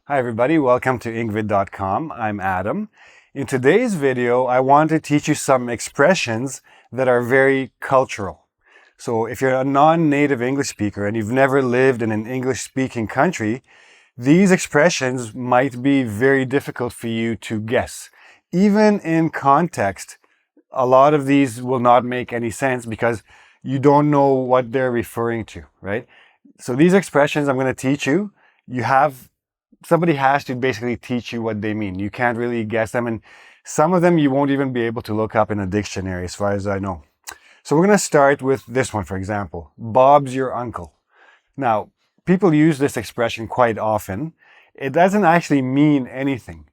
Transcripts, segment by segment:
Hi everybody, welcome to ingvid.com. I'm Adam. In today's video, I want to teach you some expressions that are very cultural. So if you're a non-native English speaker and you've never lived in an English-speaking country, these expressions might be very difficult for you to guess. Even in context, a lot of these will not make any sense because you don't know what they're referring to, right? So these expressions I'm going to teach you, somebody has to basically teach you what they mean. You can't really guess them, and some of them you won't even be able to look up in a dictionary as far as I know. So we're going to start with this one, for example. Bob's your uncle. Now, people use this expression quite often. It doesn't actually mean anything.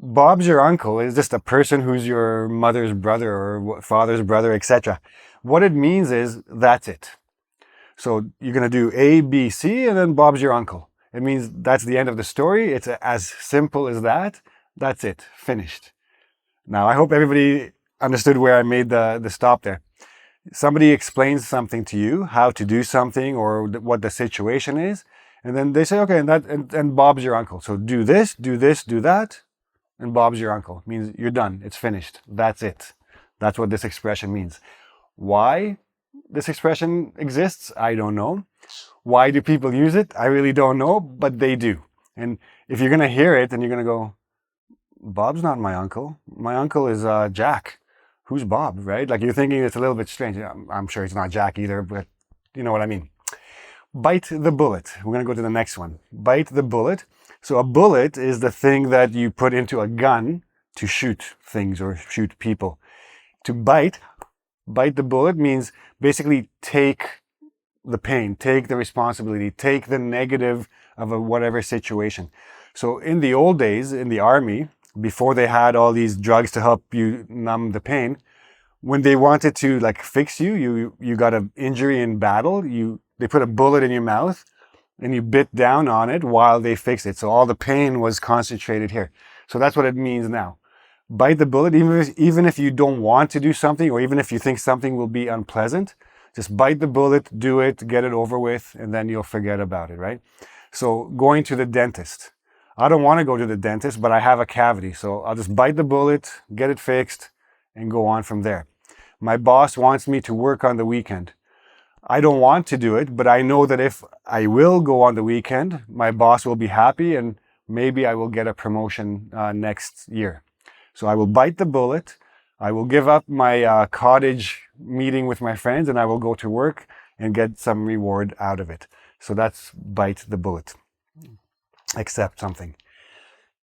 Bob's your uncle is just a person who's your mother's brother or father's brother, etc. What it means is that's it. So you're going to do A, B, C, and then Bob's your uncle. It means that's the end of the story. It's as simple as that. That's it. Finished. Now, I hope everybody understood where I made the stop there. Somebody explains something to you, how to do something or what the situation is. And then they say, okay, and Bob's your uncle. So do this, do that. And Bob's your uncle. It means you're done. It's finished. That's it. That's what this expression means. Why this expression exists, I don't know. Why do people use it? I really don't know, but they do. And if you're going to hear it and you're going to go, Bob's not my uncle. My uncle is Jack. Who's Bob, right? Like you're thinking it's a little bit strange. I'm sure it's not Jack either, but you know what I mean. Bite the bullet. We're going to go to the next one. Bite the bullet. So a bullet is the thing that you put into a gun to shoot things or shoot people. To bite the bullet means basically take the pain, take the responsibility, take the negative of whatever situation. So in the old days, in the army, before they had all these drugs to help you numb the pain, when they wanted to like fix you got an injury in battle, they put a bullet in your mouth and you bit down on it while they fixed it. So all the pain was concentrated here. So that's what it means now. Bite the bullet, even if you don't want to do something or even if you think something will be unpleasant, just bite the bullet, do it, get it over with, and then you'll forget about it, right? So going to the dentist. I don't want to go to the dentist, but I have a cavity. So I'll just bite the bullet, get it fixed, and go on from there. My boss wants me to work on the weekend. I don't want to do it, but I know that if I will go on the weekend, my boss will be happy and maybe I will get a promotion next year. So I will bite the bullet. I will give up my cottage meeting with my friends and I will go to work and get some reward out of it. So that's bite the bullet. Accept something.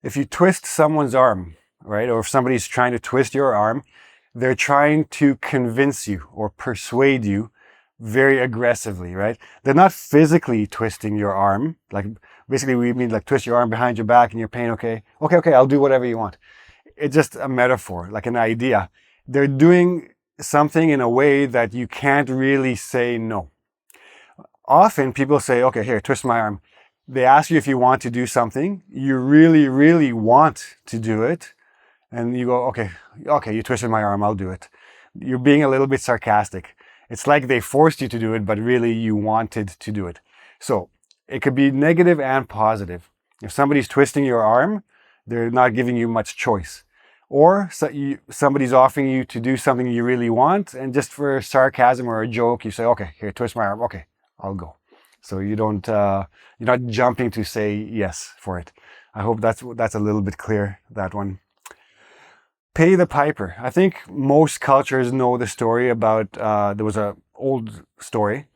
If you twist someone's arm, right, or if somebody's trying to twist your arm, they're trying to convince you or persuade you very aggressively, right? They're not physically twisting your arm. Like basically we mean like twist your arm behind your back and you're pain, okay, I'll do whatever you want. It's just a metaphor, like an idea. They're doing something in a way that you can't really say no. Often people say, okay, here, twist my arm. They ask you if you want to do something. You really, really want to do it. And you go, okay, you twisted my arm, I'll do it. You're being a little bit sarcastic. It's like they forced you to do it, but really you wanted to do it. So it could be negative and positive. If somebody's twisting your arm, they're not giving you much choice. Or somebody's offering you to do something you really want, and just for sarcasm or a joke, you say, okay, here, twist my arm. Okay, I'll go. So you're not jumping to say yes for it. I hope that's a little bit clear, that one. Pay the piper. I think most cultures know the story about, there was an old story.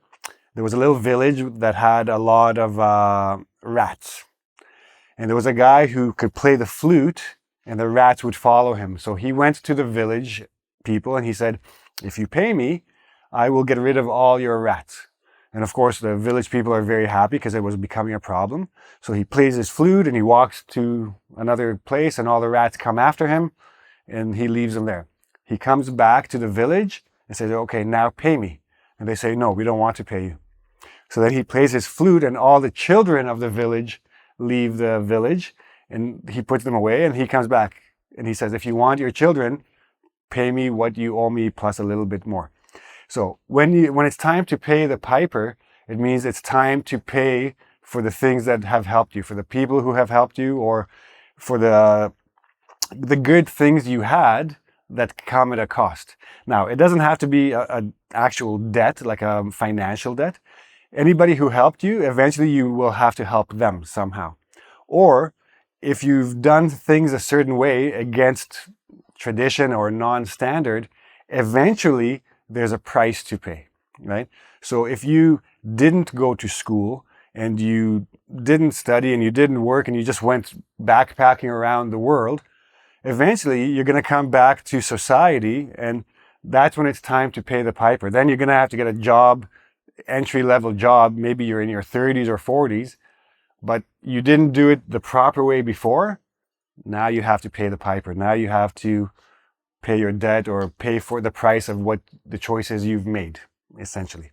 There was a little village that had a lot of rats. And there was a guy who could play the flute and the rats would follow him. So he went to the village people and he said, if you pay me, I will get rid of all your rats. And of course, the village people are very happy because it was becoming a problem. So he plays his flute and he walks to another place and all the rats come after him and he leaves them there. He comes back to the village and says, okay, now pay me. And they say, no, we don't want to pay you. So then he plays his flute and all the children of the village leave the village and he puts them away and he comes back and he says, if you want your children, pay me what you owe me plus a little bit more. So when it's time to pay the piper, it means it's time to pay for the things that have helped you, for the people who have helped you, or for the good things you had that come at a cost. Now, it doesn't have to be an actual debt, like a financial debt. Anybody who helped you, eventually you will have to help them somehow. Or if you've done things a certain way against tradition or non-standard, eventually there's a price to pay, right? So if you didn't go to school and you didn't study and you didn't work and you just went backpacking around the world, eventually you're going to come back to society, and that's when it's time to pay the piper. Then you're going to have to get a job, entry-level job. Maybe you're in your 30s or 40s, but you didn't do it the proper way before. Now you have to pay the piper. Now you have to pay your debt or pay for the price of what the choices you've made, essentially.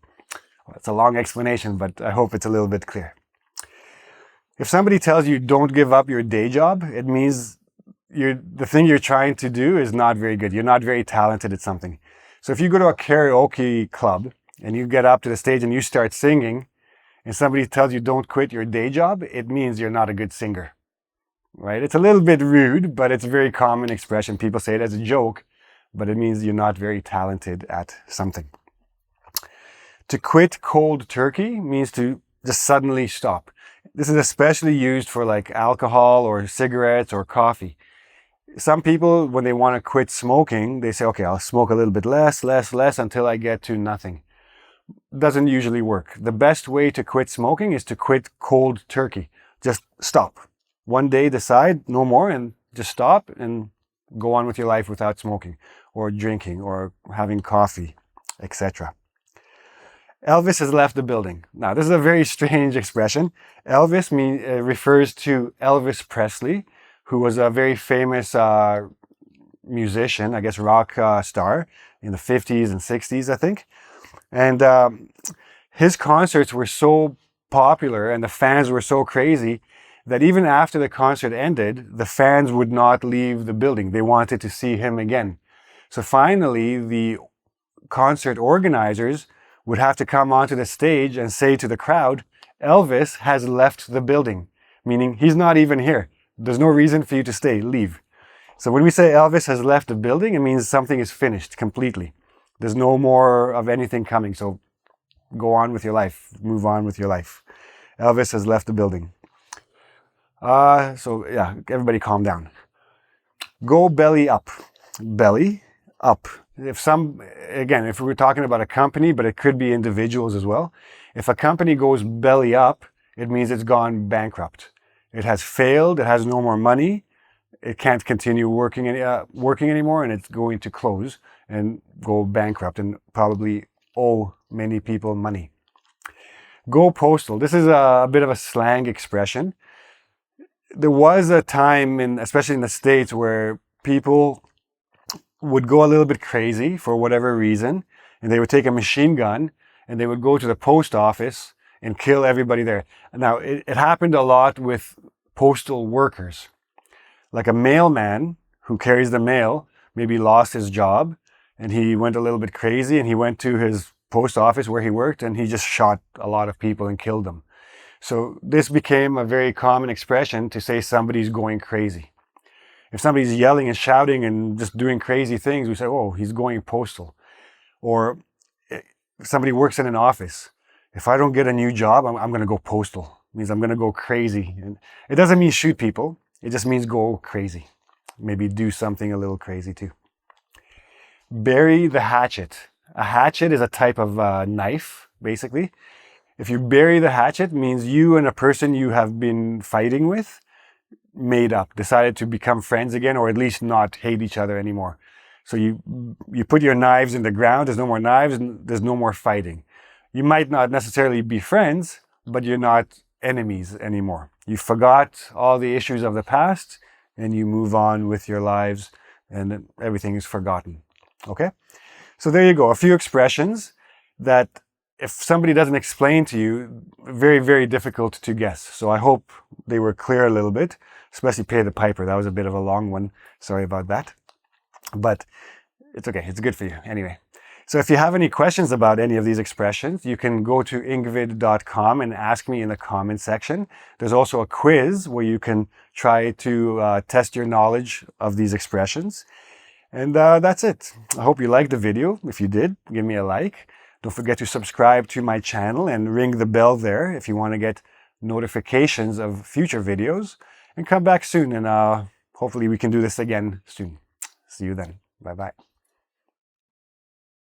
Well, it's a long explanation, but I hope it's a little bit clear. If somebody tells you don't give up your day job, it means the thing you're trying to do is not very good. You're not very talented at something. So if you go to a karaoke club and you get up to the stage and you start singing, and somebody tells you don't quit your day job, it means you're not a good singer, right? It's a little bit rude, but it's a very common expression. People say it as a joke, but it means you're not very talented at something. To quit cold turkey means to just suddenly stop. This is especially used for like alcohol or cigarettes or coffee. Some people, when they want to quit smoking, they say, okay, I'll smoke a little bit less until I get to nothing. Doesn't usually work. The best way to quit smoking is to quit cold turkey. Just stop. One day decide no more and just stop and go on with your life without smoking or drinking or having coffee, etc. Elvis has left the building. Now, this is a very strange expression. Elvis refers to Elvis Presley, who was a very famous musician, I guess rock star in the 50s and 60s, I think. And his concerts were so popular and the fans were so crazy that even after the concert ended, the fans would not leave the building. They wanted to see him again. So finally, the concert organizers would have to come onto the stage and say to the crowd, Elvis has left the building, meaning he's not even here. There's no reason for you to stay, leave. So when we say Elvis has left the building, it means something is finished completely. There's no more of anything coming, so go on with your life, move on with your life. Elvis has left the building. So yeah, everybody calm down. Go belly up. Belly up. If we're talking about a company, but it could be individuals as well. If a company goes belly up, it means it's gone bankrupt. It has failed, it has no more money, it can't continue working anymore, and it's going to close and go bankrupt and probably owe many people money. Go postal. This is a bit of a slang expression. There was a time, especially in the States, where people would go a little bit crazy for whatever reason, and they would take a machine gun and they would go to the post office and kill everybody there. Now, it happened a lot with postal workers. Like a mailman who carries the mail maybe lost his job and he went a little bit crazy and he went to his post office where he worked and he just shot a lot of people and killed them. So this became a very common expression to say somebody's going crazy. If somebody's yelling and shouting and just doing crazy things, we say, oh, he's going postal. Or if somebody works in an office. If I don't get a new job, I'm going to go postal. It means I'm going to go crazy. And it doesn't mean shoot people. It just means go crazy. Maybe do something a little crazy too. Bury the hatchet. A hatchet is a type of knife, basically. If you bury the hatchet, it means you and a person you have been fighting with made up, decided to become friends again, or at least not hate each other anymore. So you put your knives in the ground, there's no more knives, and there's no more fighting. You might not necessarily be friends, but you're not enemies anymore. You forgot all the issues of the past and you move on with your lives and everything is forgotten. Okay? So there you go. A few expressions that if somebody doesn't explain to you, very, very difficult to guess. So I hope they were clear a little bit, especially pay the piper. That was a bit of a long one. Sorry about that. But it's okay. It's good for you. Anyway, So if you have any questions about any of these expressions, you can go to ingvid.com and ask me in the comment section. There's also a quiz where you can try to test your knowledge of these expressions. And that's it. I hope you liked the video. If you did, give me a like. Don't forget to subscribe to my channel and ring the bell there if you want to get notifications of future videos. And come back soon, and hopefully we can do this again soon. See you then. Bye-bye.